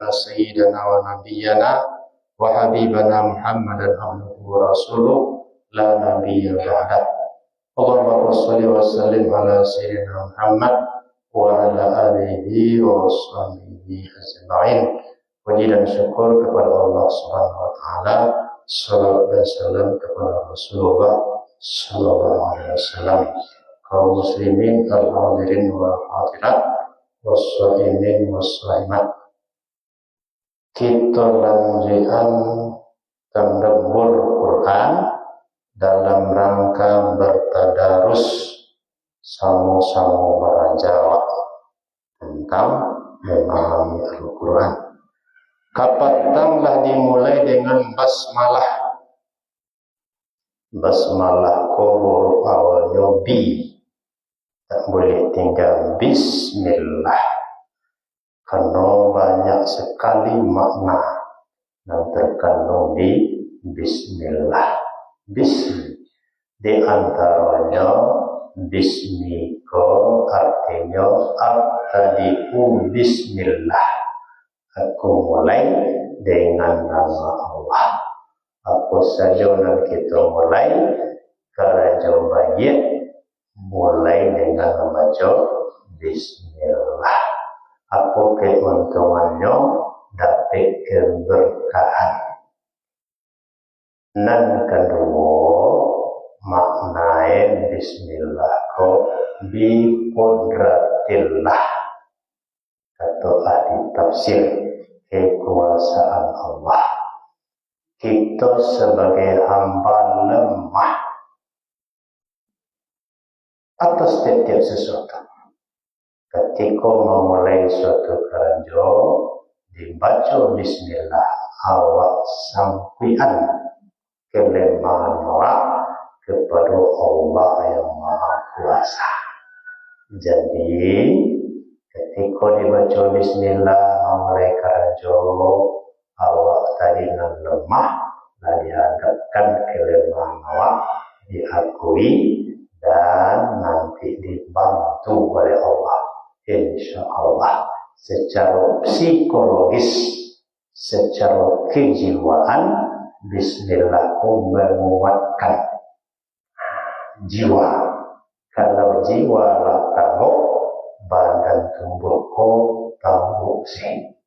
سيدنا ونبينا وحبيبنا محمدا عبده ورسوله لا نبي بعده. اللهم صل وسلم على سيدنا محمد وعلى آله وصحبه أجمعين. Puji dan syukur kepada Allah Subhanahu wa taala, salawat dan salam kepada Rasulullah sallallahu alaihi wasallam. Kaum muslimin al-hadirin wal hadirat, was-shaimin was-shaimat. Kita lanjutkan tadabbur Quran dalam rangka bertadarus sama-sama berjawab tentang memahami Al-Quran. Kapatanglah dimulai dengan basmalah. Basmalah ko huruf awalnya bi, tak boleh tinggal bismillah, karena banyak sekali makna yang terkandung di bismillah. Bismi di antaranya bismika artinya abtadi'u bismillah, aku mulai dengan nama Allah. Apa saja yang kita mulai, kerja baik mulai dengan membaca bismillah. Apa keuntungannya? Dapat keberkahan. Nan kedua, maknanya bismillah ko bi qudratillah, atau ahli tafsir kekuasaan Allah. Kita sebagai hamba lemah atas setiap sesuatu. Ketika memulai suatu kerja, dibaca bismillah, awak sampian kelemahan awak kepada Allah yang Maha Kuasa. Jadi ketika dibaca bismillah memulai kerja, awak tadi nan lemah, dan dihadapkan kelemahan awak diakui dan nanti dibantu oleh Allah, insya Allah. Secara psikologis, secara kejiwaan, bismillah menguatkan jiwa. Kalau jiwa lah tangguh, badan tubuhku tangguh sih.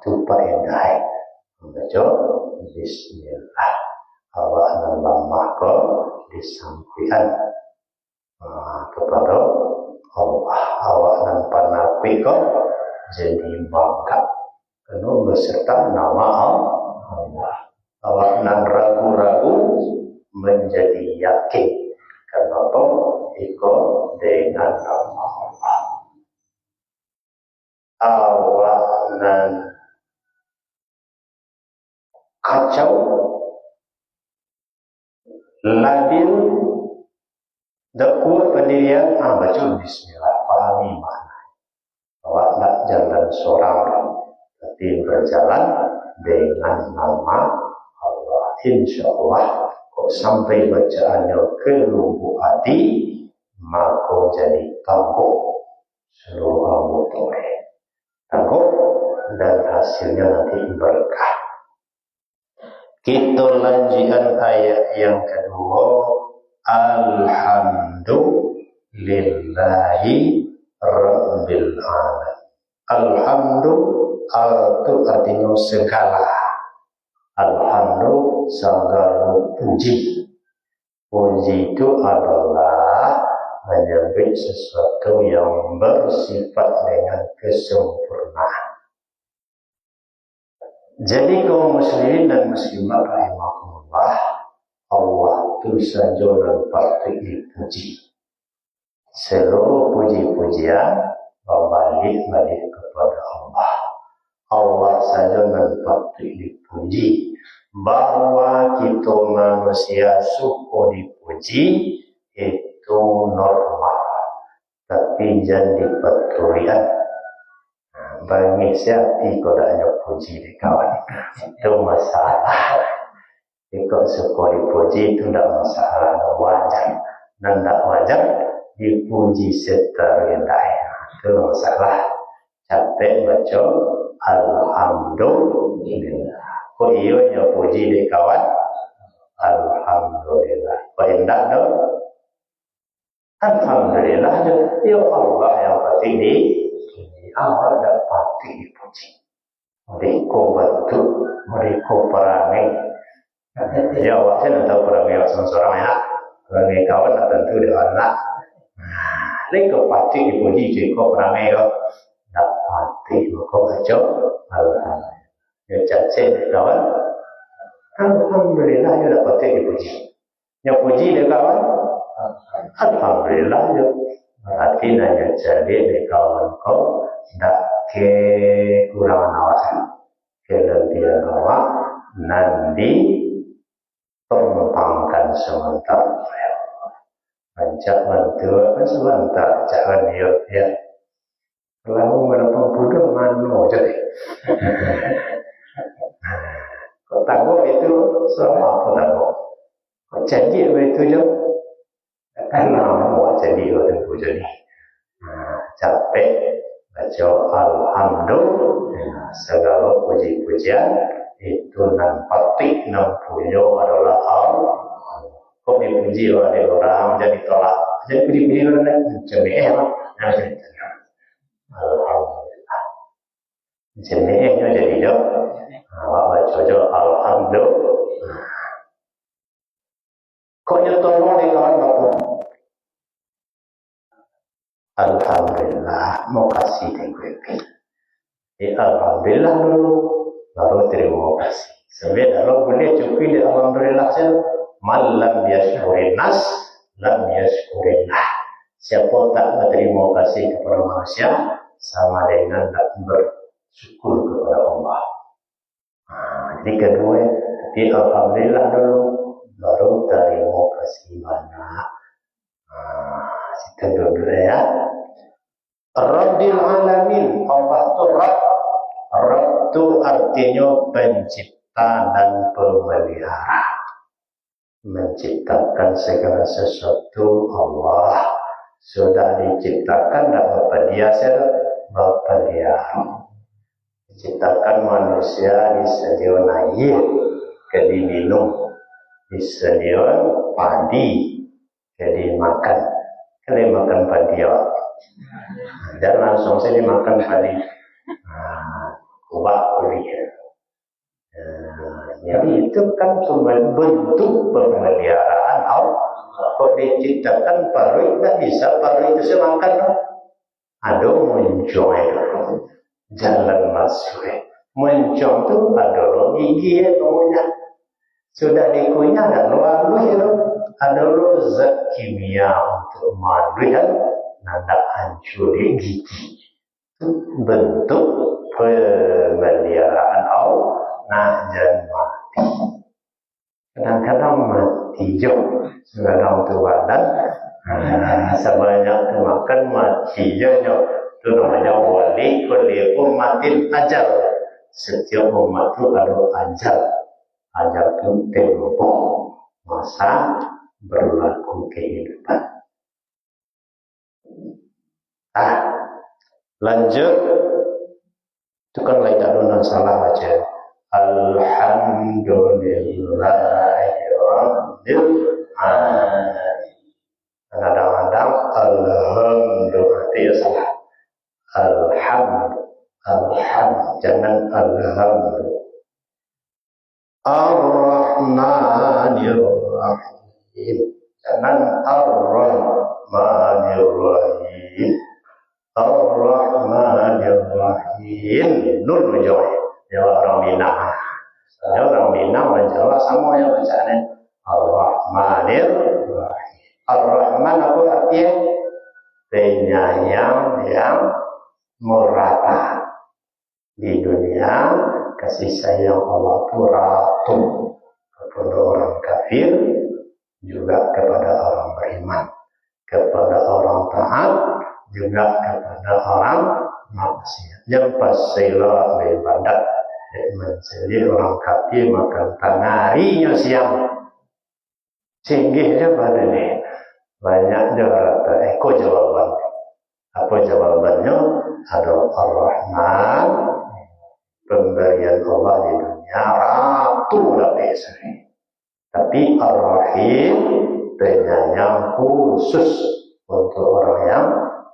Itu faedah membaca bismillah. Awak nambah ke disampaikan kepada Allah. Awak nampak nabi ke jadi bangga karena beserta nama Allah. Awak nan ragu-ragu menjadi yakin. Kenapa? Ikut dengan nama Allah. Awak nan kacau, labil, tak kuat pendirian, baca bismillah, pahami makna. Awak tak jalan seorang, tapi berjalan dengan nama Allah. Insya Allah, kok sampai bacaannya ke lubuk hati, maka jadi tangguh seluruh anggota. Tangguh dan hasilnya nanti berkah. Kita lanjutkan ayat yang kedua. Alhamdulillahi Rabbil Alamin. Alhamdu itu artinya segala. Alhamdu segala puji. Puji itu adalah menyebut sesuatu yang bersifat dengan kesempurnaan. Jadi kaum muslimin dan muslimat rahimahumullah, Allah itu saja yang patut dipuji. Seluruh puji-pujian berbalik-balik kepada Allah. Allah saja yang patut dipuji. Bahwa kita manusia suka dipuji itu normal, tapi jangan dipeturian. Bagi siapa kau dah hanya puji di kawan, itu masalah. Ikut suka dipuji itu tidak masalah, wajar. Dan tidak wajar dipuji seterendah, itu masalah. capek baca alhamdulillah. Kok iya nya puji dek kawan? Alhamdulillah. Kok indah dong? Alhamdulillah. Ya Allah yang pasti ini Allah dapat dipuji. Mereka bantu, mereka perangai. Ya Allah saya tahu perangai seorang ya. Perangai kawan tentu dengan anak. Mereka pasti dipuji jika perangai dapat maka baca alhamdulillah. Ya cacing kawan. Alhamdulillah ya dapat dipuji. Yang puji dia kawan. Alhamdulillah ya. Berarti nanya jadi dia kawan kau tak kekurangan awak. Kelebihan awak nanti tumpangkan sementara. Bancak bantu sebentar jangan ya. Kalau mendapat bodoh mano jadi. Kau tahu itu sama apa tahu? Kau janji itu je. Karena mau jadi orang jadi. Capek baca alhamdulillah segala puji-pujian itu nampak nampunya adalah Allah. Kok dipuji oleh orang jadi tolak. Jadi puji-puji orang macam alhamdulillah. Jenenge jadi yo. Awak baca jo alhamdulillah. Kok nyetolong di kawan bapak? Alhamdulillah mau kasih tengkuepi. Alhamdulillah dulu baru terima kasih. Sebenarnya kalau boleh cukup di alhamdulillah saja. Malam yashkurin nas, lam yashkurillah. Siapa tak berterima kasih kepada manusia sama dengan tak bersyukur kepada Allah. Jadi kedua, tapi alhamdulillah dulu baru terima kasih banyak. Kita dulu ya. Rabbil alamin, Allah tu Rabb. Rabb tu artinya pencipta dan pemelihara. Menciptakan segala sesuatu Allah sudah diciptakan dan Bapa dia diciptakan manusia disedia air jadi minum, disedia padi jadi makan. Kalau makan padi dan langsung saya dimakan padi kubah kuliah. Jadi itu kan bentuk pemeliharaan Allah. Kok diciptakan paru tak bisa paru itu saya makan. Aduh muncul jalan masuk. Muncul tu ada gigi namanya. Sudah dikunyah dan lalu itu ada zat kimia untuk madu nanda hancur gigi. Itu bentuk pemeliharaan Allah. Nah, jangan mati. Kadang-kadang mati jauh. Kadang tu badan. Sebanyak makan mati jauh. Itu namanya wali kulli ummatin ajal. Setiap umat itu ada ajal. Ajal itu tempo. Masa berlaku kehidupan. Lanjut. Itu kan lain tak ada salah aja. Alhamdulillahirabbil alamin. Kadang-kadang alhamdulillah itu salah. Jangan alhamdulillah. Ar-Rahmanir-Rahim. Jangan Ar-Rahmanir-Rahim. Ar-Rahmanir-Rahim. Nur joy. Ya orang Minang. Ya orang Minang menjawab sama yang bacaan Ar-Rahmanir Rahim. Ar-Rahman apa artinya? Penyayang yang merata. Di dunia kasih sayang Allah itu ratu kepada orang kafir juga kepada orang beriman, kepada orang taat juga kepada orang maksiat. Yang pastilah ibadat menjadi orang kafir makan tanahnya siang singgihnya pada ini banyak jawaban. Apa jawabannya? ada Ar-Rahman, pemberian Allah di dunia ratu lah biasanya. Tapi Ar-Rahim penyayang khusus untuk orang yang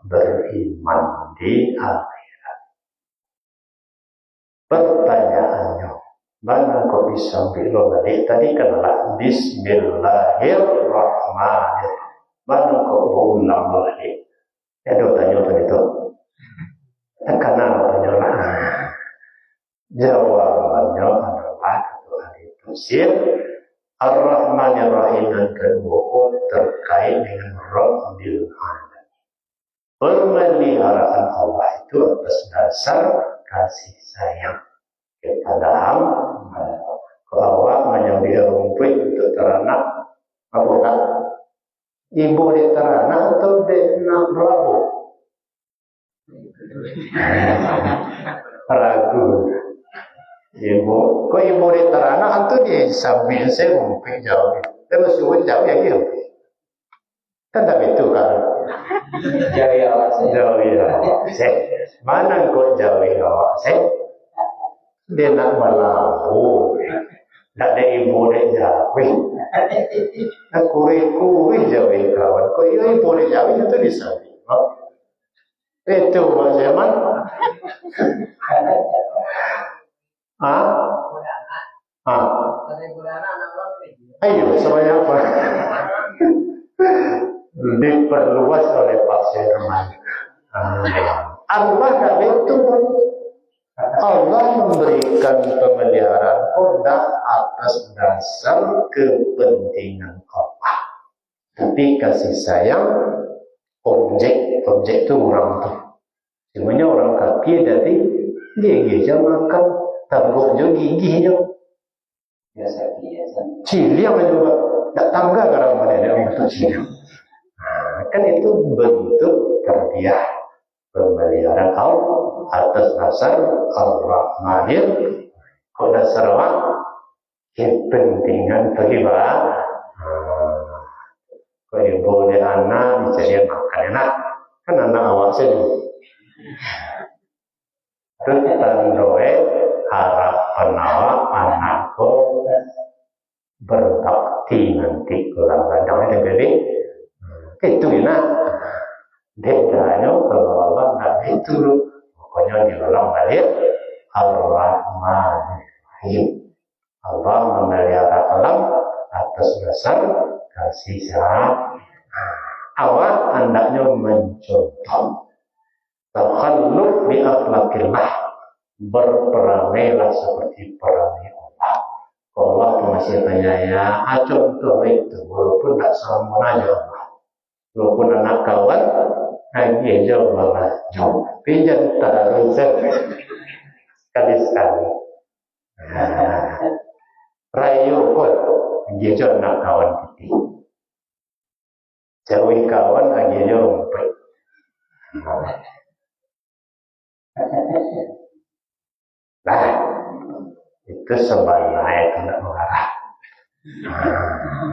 beriman di akhirat. Pertanyaannya, mana kau bisa ambil balik? Tadi kanalah Bismillahirrahmanirrahim. Mana kau berulang balik? Ada tanya tadi tu. Kenapa tanya lah? Jawabannya adalah kata ahli tafsir, Ar-Rahmanir-Rahim yang kedua terkait dengan Rabbil Alamin. Pemeliharaan Allah itu atas dasar kasih sayang kepada hamba. Kalau awak menyambil rumput untuk teranak, apa kan? Ibu dia teranak atau dia nak berabu? Ragu. Ibu, kok ibu dia teranak atau dia sambil saya rumput jauh? Dia masih jauh ya dia. Kan tak betul kan? Jauh awak saya. Mana kau jauh awak saya? Dia nak melabu. Tak ada ibu dia jauh. Nak kuri jauh kawan. Kau ibu dia jauh itu disamping. Itu Mas Zaman. Ayo semuanya apa? Diperluas oleh Pak Firman. Allah tak betul. Allah memberikan pemeliharaan kodak atas dasar kepentingan Allah. Tapi kasih sayang objek itu orang tu. Semuanya orang kafir jadi gigi je makan, tangguk je giginya. Biasa. Ciliang juga tak tangga kalau mana dia untuk ciliang. Kan itu bentuk tarbiyah pemeliharaan Allah atas dasar Ar-Rahmanir. Kau dasar apa? Kepentingan pribadi. Kau ibu dia anak bisa makan enak, kan anak awak sendiri. Terus tandoe harapan awak anakku berbakti nanti pulang kadang ada bebek. Itu nak bedanya kalau Allah tak itu pokoknya diulang balik Ar-Rahmanir-Rahim. Allah memelihara alam atas dasar kasih sayang. Awak hendaknya mencontoh takhalluf bi akhlaqillah, berperangailah seperti perangai Allah. Allah masih penyayang. Contoh itu walaupun tak sama aja Allah. Walaupun anak kawan, lagi jauh malah jauh. Pinjam taruh sekali-sekali. Rayu pun, lagi jauh anak kawan kita. Jauhi kawan, lagi jauh rumput. Nah, itu sebenarnya itu tidak mengarah.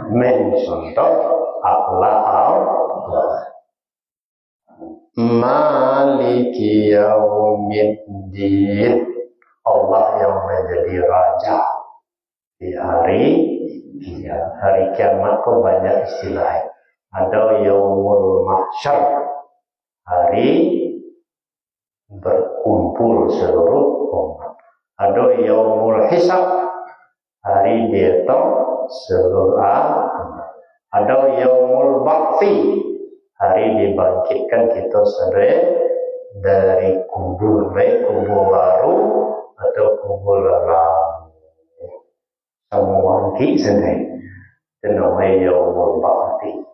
Mencontoh Allah Maliki Yaumiddin, Allah yang menjadi raja di hari kiamat. Kok banyak istilah. Ada Yaumul Mahsyar, hari berkumpul seluruh umat. Ada Yaumul Hisab, hari dihitung seluruh umat. Ada Yaumul Ba'thi, hari dibangkitkan kita sendiri dari kubur, baik kubur baru atau kubur lama. Semua bangkit sendiri. Itu namanya Yaumul Ba'thi.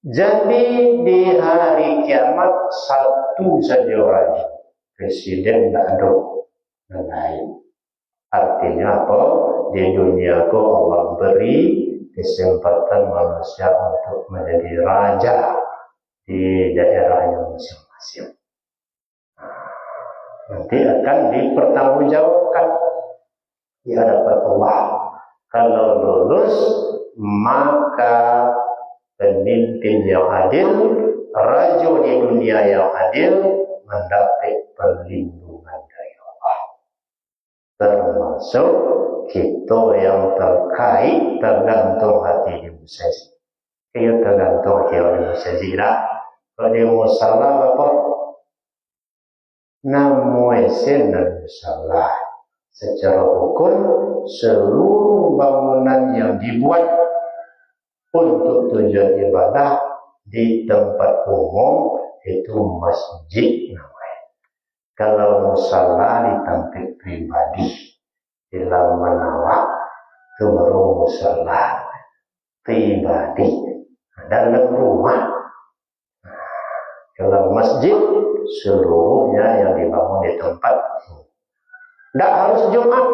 Jadi di hari kiamat satu saja orang, presiden tak ada yang lain. Artinya apa? Di dunia ko Allah beri kesempatan manusia untuk menjadi raja di daerahnya masing-masing. Nanti akan dipertanggungjawabkan di hadapan Allah. Kalau lulus, maka pemimpin yang adil raja di dunia yang adil mendapat perlindungan dari Allah. Termasuk kita yang terkait tergantung hati di musyazi. Kita tergantung hati di musyazi lah. Kalau di musalah apa? Namun esen dan musalah. Secara hukum seluruh bangunan yang dibuat untuk tujuan ibadah di tempat umum itu masjid namanya. Kalau musalah di tempat pribadi dalam menawak itu baru musalah pribadi dalam rumah. Kalau masjid seluruhnya yang dibangun di tempat. Tidak harus Jumat.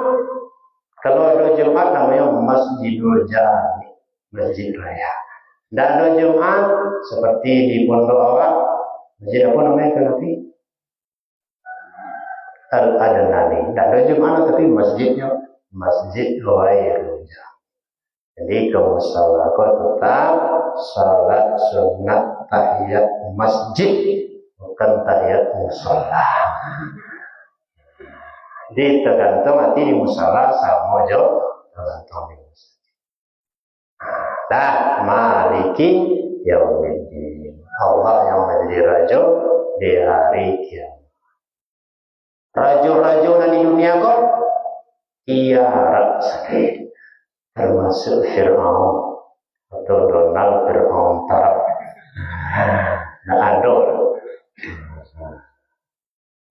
Kalau ada Jumat namanya Masjidul Jami, masjid raya. Tidak ada Jumat seperti di Pondok Awak. Masjid apa namanya nanti? Al-Adnani. Tidak ada Jumat tapi masjidnya Masjid Ghairul Jami. Jadi kamu salah kau tetap salat sunat tahiyat masjid, bukan tahiyat musola. Di tergantung hati di musalah sama jo tergantung di musalah. Dan maliki yaumiddin. Allah yang menjadi raja di hari kiamat. Raja-raja di dunia kok tiarap sakit. Termasuk Fir'aun atau Donald Fir'aun Trump. Nah ada.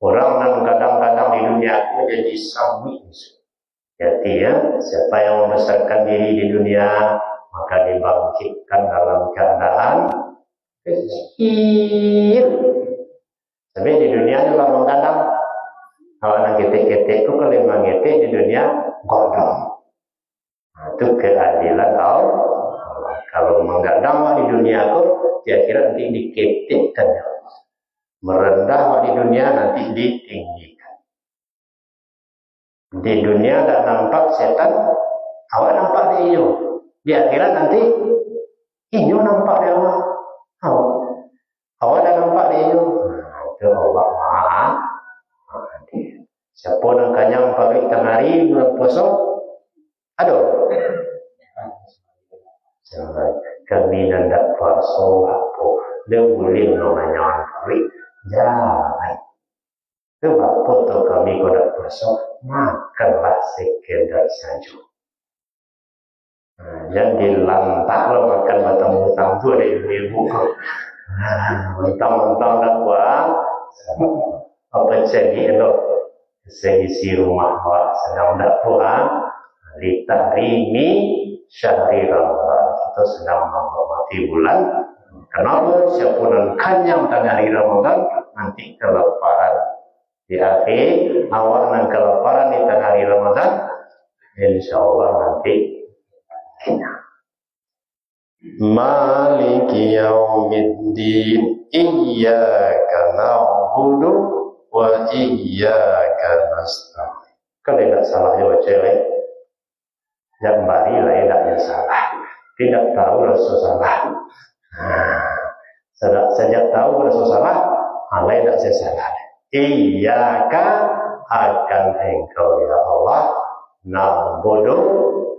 Orang yang kadang-kadang di dunia itu jadi sami. Jadi ya, siapa yang membesarkan diri di dunia maka dibangkitkan dalam keadaan kecil. Tapi di dunia juga kadang kalau anak ketek-ketek itu kalau memang ketek di dunia godong. Nah, itu keadilan Allah. Kalau menggadang di dunia itu kira-kira nanti diketekkan ya. Merendah di dunia nanti ditinggikan. Di dunia tak nampak setan, awak nampak di inyo. Di akhirat nanti inyo nampak di awak. Awak tak nampak di inyo. Itu Allah Maha Adil. Siapa nak kanyang pagi tengah hari bulan puasa? Aduh. Kami nandak puasa apa? Dia boleh namanya pagi. Jangan. Sebab foto kami kodak puasa, makanlah sekedar saja. Jangan dilantak lo makan batang-batang tu dari ibu. Mentang-mentang nak buat apa segi lo, segi si rumah awak sedang nak buat litarini syahri Ramadan. Kita sedang menghormati bulan. Kenapa siapa yang kanyang tengah hari Ramadan nanti kelaparan di akhir awal dan kelaparan di tengah hari Ramadan insya Allah nanti kenyang. Maliki yaumiddin iyyaka na'budu wa iyyaka nasta'in. Kalau tidak salah ya cewek yang bari lah tidak salah. Tidak tahu rasa salah. Sejak tahu rasa salah, Allah tidak salah. Iyyaka akan engkau ya Allah na'budu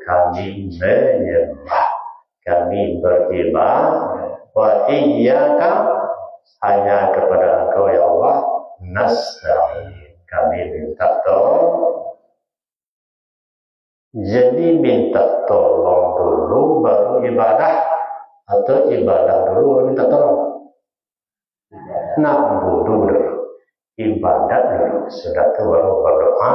kami menyembah, kami beribadah, wa iyyaka hanya kepada engkau ya Allah nasta'in kami minta tolong. Jadi minta tolong dulu baru ibadah atau ibadah dulu baru minta tolong? Na'budu dulu, ibadat dulu, sudah itu baru berdoa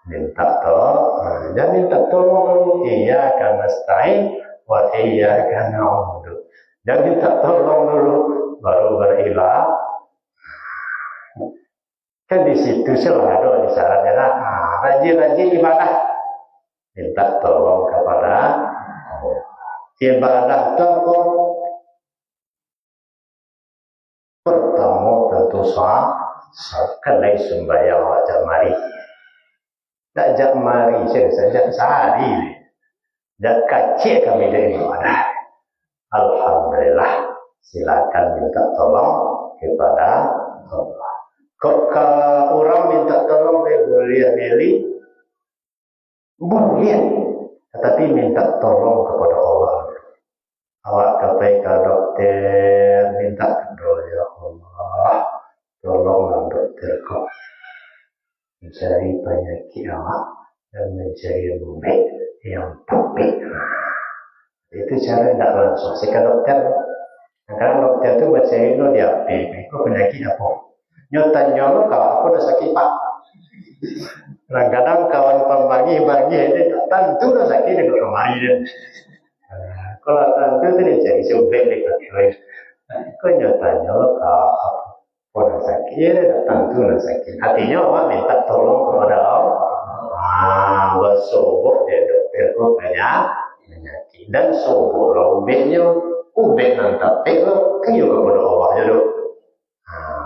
minta tolong. Jangan minta tolong dulu, iyyaka nasta'in wa iyyaka na'budu. Jangan minta tolong dulu baru berilah. Kan di situ selalu ada syaratnya. Rajin-rajin ibadah, minta tolong kepada ibadah tolong. Pertama tentu kelai sembahyang wajah mari. Tak jak mari saja sehari. Tak kacik kami dari ibadah. Alhamdulillah silakan minta tolong kepada Allah. Kok orang minta tolong boleh boleh, tetapi minta tolong kepada Allah. Awak sampai ke dokter minta doa, ya Allah, tolonglah dokter kau mencari penyakit awak dan mencari bumi yang baik. Itu cara tidak langsung. Sekarang dokter, kadang dokter tu baca itu dia kau penyakit apa? Nyotanya lo kau aku dah sakit pak. Kadang-kadang kawan pembagi-bagi itu tentu dah sakit dengan kemari dia. Kalau tentu tu dia cari subek dekat dia. Kau nyotanya lo kau dah sakit, dia tentu dah sakit. Artinya orang minta tolong kepada Allah. Bersobok dia dokter kau penyakit dan sobok ubeknya ubek nanti peklo kayu kepada Allah jadi.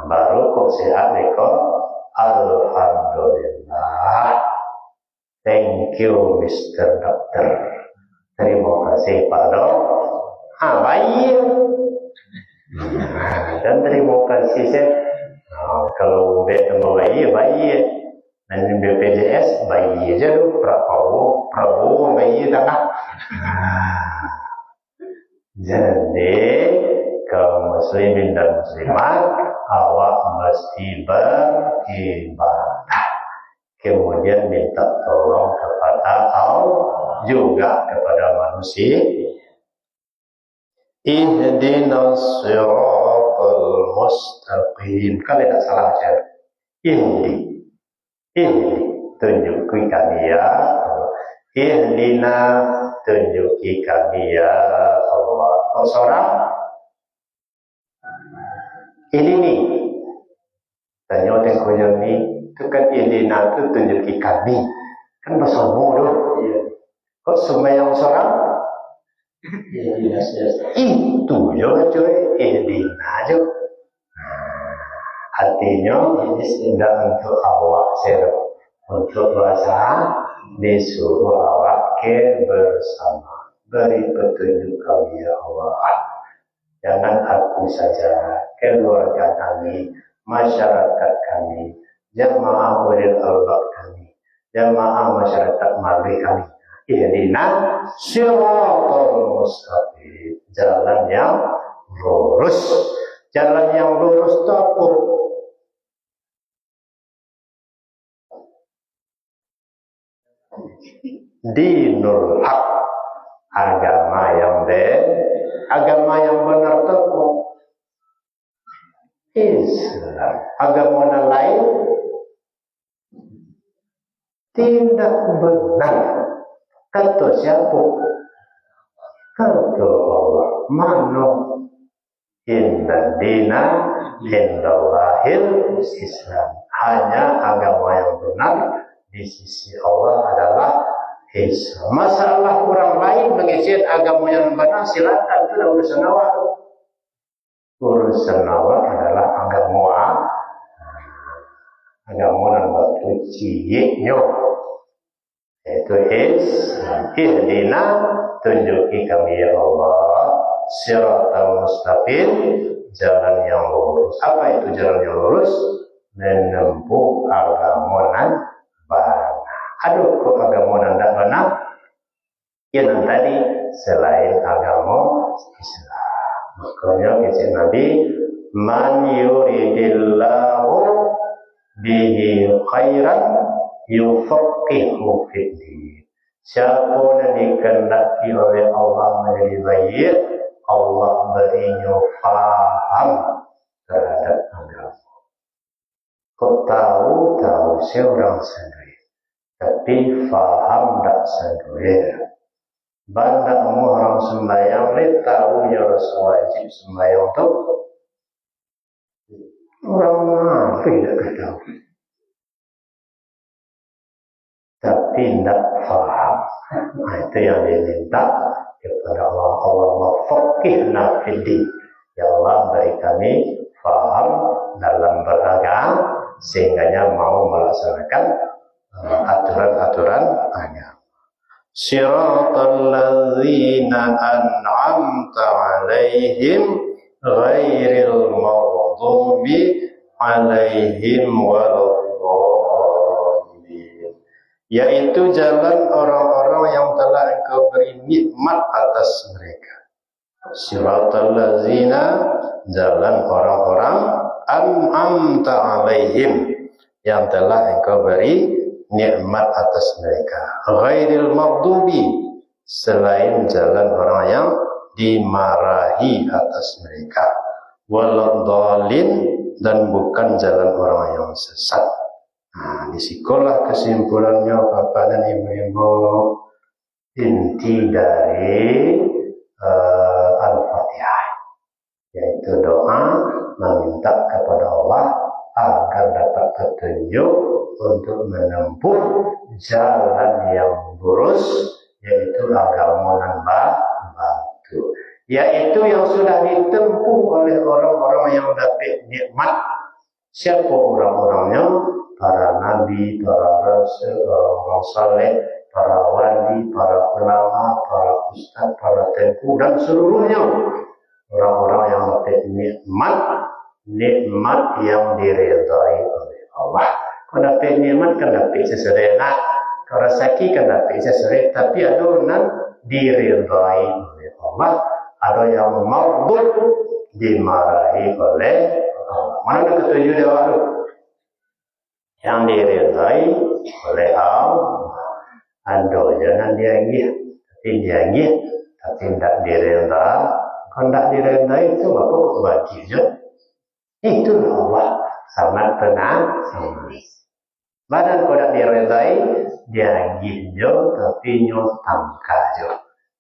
Baru kau sehat mereka. Alhamdulillah. Thank you Mr. Doctor. Terima kasih Pak Dok. Baik. Dan terima kasih saya. Kalau bertemu bayi. Dan BPJS bayi aja tu. Prabowo bayi tengah. Jadi kaum muslimin dan muslimat, awak mesti beribadah. Kemudian minta tolong kepada Allah juga kepada manusia. Ihdinas siratal mustaqim. Kalau tidak salah saja. Ihdi tunjuki kami ya. Ihdina tunjuki kami ya Allah. Oh, seorang ini nih tanya tengkonya ni itu kan Ihdina itu tunjuki kami kan bersama tu. Kok sembahyang seorang itu je cuy Ihdina je. Artinya ini tidak untuk awak serap untuk bahasa disuruh awak bersama beri petunjuk kami ya Allah. Jangan aku saja, keluarga kami, masyarakat kami, jamaah ulil albab kami, jamaah masyarakat marbi kami. Ihdina siratal mustaqim, jalan yang lurus. Jalan yang lurus itu apa? Dinul haq, agama yang benar itu Islam. Agama lain tidak benar. Kata siapa? Kata Allah. Mano inna dina indallahil Islam. Hanya agama yang benar di sisi Allah adalah Islam. Masalah orang lain mengisi agama yang benar, silakan, itu adalah urusan awak. Urusan awak adalah agama yang batu ciyeknya, yaitu Ihdina, tunjuki kami ya Allah siratal mustaqim, jalan yang lurus. Apa itu jalan yang lurus? Menempuh agama yang benar. Aduh, kok agama yang tidak benar? Yang tadi selain agama Islam. Makanya kata Nabi, man yuridillahu bihi khairan yufaqihu fiddin. Siapa yang dikehendaki oleh Allah menjadi baik, Allah berinya faham terhadap agama. Kau tahu seorang sendiri, tapi faham tak sendiri. Banyak orang sembahyang ni tahu yang wajib sembahyang tu orang mana tidak tahu, tapi tidak faham. Itu yang diminta kepada Allah. Allah mafaqihna fiddin. Ya Allah beri kami faham dalam beragama sehingga mau melaksanakan aturan-aturan agama. Siratal ladzina an'amta 'alaihim ghairil maghdubi alaihim waladdallin, yaitu jalan orang-orang yang telah Engkau beri nikmat atas mereka. Siratal ladzina, jalan orang-orang an'amta alaihim, yang telah Engkau beri nikmat atas mereka. Ghairil maghdubi, selain jalan orang yang dimarahi atas mereka. Waladdallin, dan bukan jalan orang yang sesat. Nah, disikolah kesimpulannya Bapak dan Ibu-ibu, inti dari Al-Fatihah, yaitu doa meminta kepada Allah agar dapat petunjuk untuk menempuh jalan yang lurus, yaitu agama dan batu, yaitu yang sudah ditempuh oleh orang-orang yang dapat nikmat. Siapa orang-orangnya? Para nabi, para rasul, orang-orang saleh, para wali, para ulama, para ustaz, para tengku, dan seluruhnya orang-orang yang dapat nikmat yang diridai oleh Allah. Kalau dapat nikmat kan dapat sesuatu, kalau rezeki kan dapat sesuatu, tapi ada yang diridai oleh Allah, ada yang maghdub, dimarahi oleh Allah. Mana ketujuh dia baru? Yang diridai oleh Allah. Ada jangan dianggih, tapi tidak diridai. Kalau tidak diridai itu apa baginya? Itu Allah sangat tenang. Badan kalau tidak diridai, dianggihnya tapi nyotangka jo.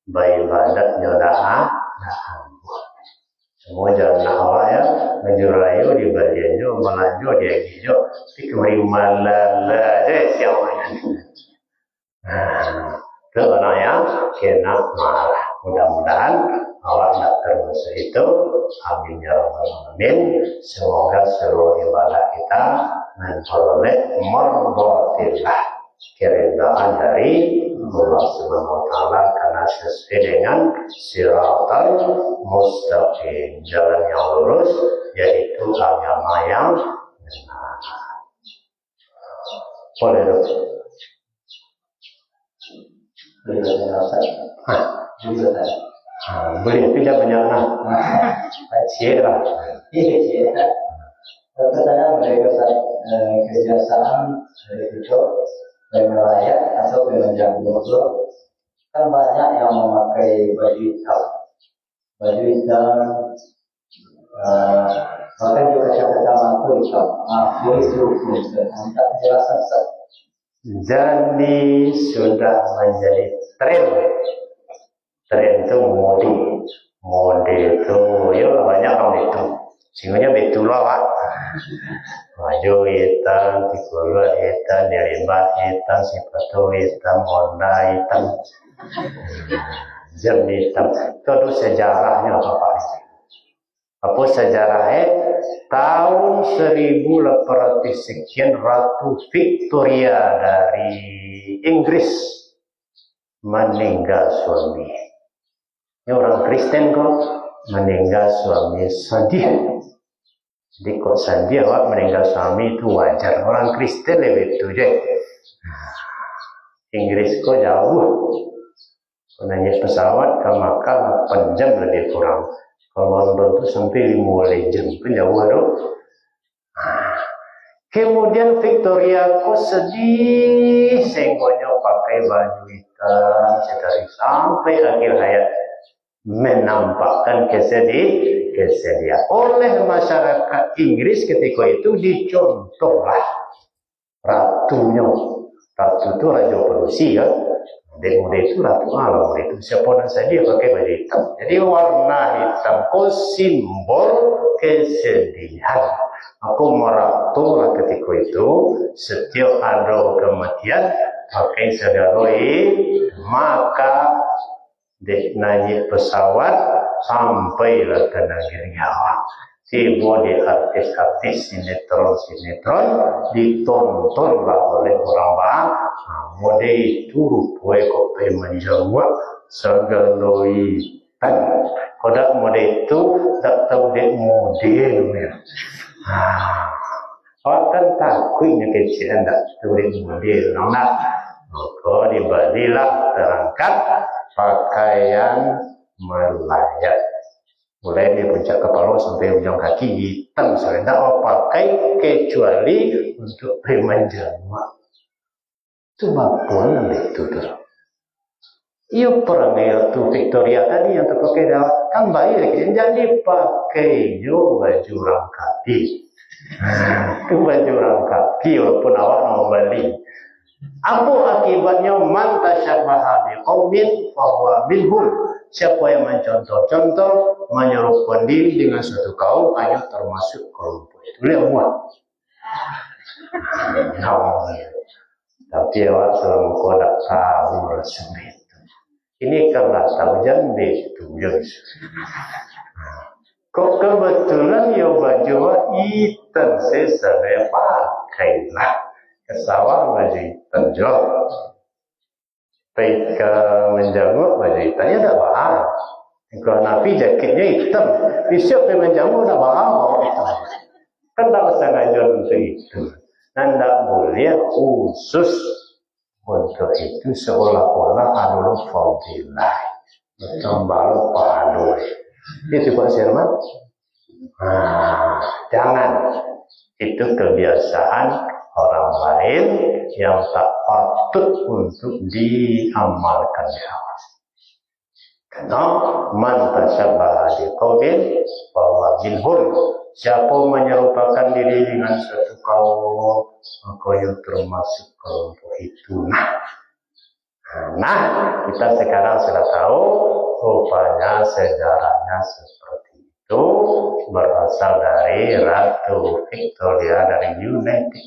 Baik badan nyodah, semua jalan awak ya, menjurayu di bagiannya, melanjut dianggihnya, tapi kemarin malala siapa yang ke orang yang kena marah. Mudah-mudahan awak tidak termasuk itu. Amin ya rabbal alamin. Semoga seluruh ibadah kita memperoleh mardhatillah, keridhaan dari Allah Subhanahu wa taala, karena sesuai dengan siratal mustaqim, jalan yang lurus, yaitu agama yang benar. Boleh dong. Boleh tidak banyak lah. Cira. Pertanyaan mereka kebiasaan dari itu melayat atau menjam gosok, kan banyak yang memakai baju hitam, bahkan juga kata mantu hitam. Itu tak jelasan. Jadi sudah menjadi tren itu mode itu ya banyak orang itu, sehingga betul lah baju hitam, tikulu hitam, dirimba hitam, sepatu hitam, honda hitam, jam hitam. Itu ada sejarahnya apa sejarahnya? Tahun 1800 sekian, Ratu Victoria dari Inggris meninggal suami. Ini orang Kristen kok meninggal suami sedih. Jadi kok sedih awak meninggal suami itu wajar. Orang Kristen lebih itu je. Inggris kok jauh. Naik pesawat ke Makkah 8 jam lebih kurang. Kalau London itu sampai 5 jam, kan jauh aduh. Kemudian Victoria kok sedih, sehingga pakai baju hitam sampai akhir hayat, menampakkan kesedihan. Oleh masyarakat Inggris ketika itu dicontohlah ratunya. Ratu itu raja Prusia, Mode itu ratu alam itu. Siapa saja pakai baju hitam. Jadi warna hitam simbol kesedihan. Aku meratulah ketika itu, setiap ada kematian pakai sedaroi, maka naik pesawat sampailah ke negeri awak. Tiba di artis-artis sinetron ditontonlah oleh orang banyak. Mode itu rupanya kopi menjawab segaloi tan Kodak mode itu tak tahu dek model ya. Awak kan takutnya kecil tak tahu dek model, nak. Maka dibelilah terangkat pakaian melayat. Mulai dari puncak kepala sampai ujung kaki hitam, saya tidak mau pakai kecuali untuk menjelma. Cuma pun itu tuh. Iyo perangnya tuh Victoria tadi yang terpakai dah kan baik, jadi pakai jo baju rangkapi. Itu baju rangkapi walaupun awak mau beli. Apa akibatnya man tasyabaha biqaumin fahuwa minhum. Siapa yang mencontoh-contoh menyerupakan diri dengan suatu kaum hanya termasuk kelompok itu. Lihat muat. Tapi awak selalu kodak tahu resmi. Ini kalau tahu jangan ditunjuk. Kok kebetulan ya baju hitam saya pakai lah kesawah baju hitam jauh. Baik menjamu baju hitamnya dah bahaya. Kalau Nabi jaketnya hitam, besok menjamu dah bahaya hitam. Kan tak sengaja untuk itu. Dan tak boleh khusus untuk itu seolah-olah adalah fadilah. Bertambah pahala. Itu Pak Sirman. Jangan. Itu kebiasaan orang lain yang tak patut untuk diamalkan. Karena man tasyabaha biqaumin fahuwa minhum. Siapa menyerupakan diri dengan suatu kaum, maka ia termasuk kelompok itu. Nah, kita sekarang sudah tahu rupanya sejarahnya seperti itu, berasal dari Ratu Victoria dari United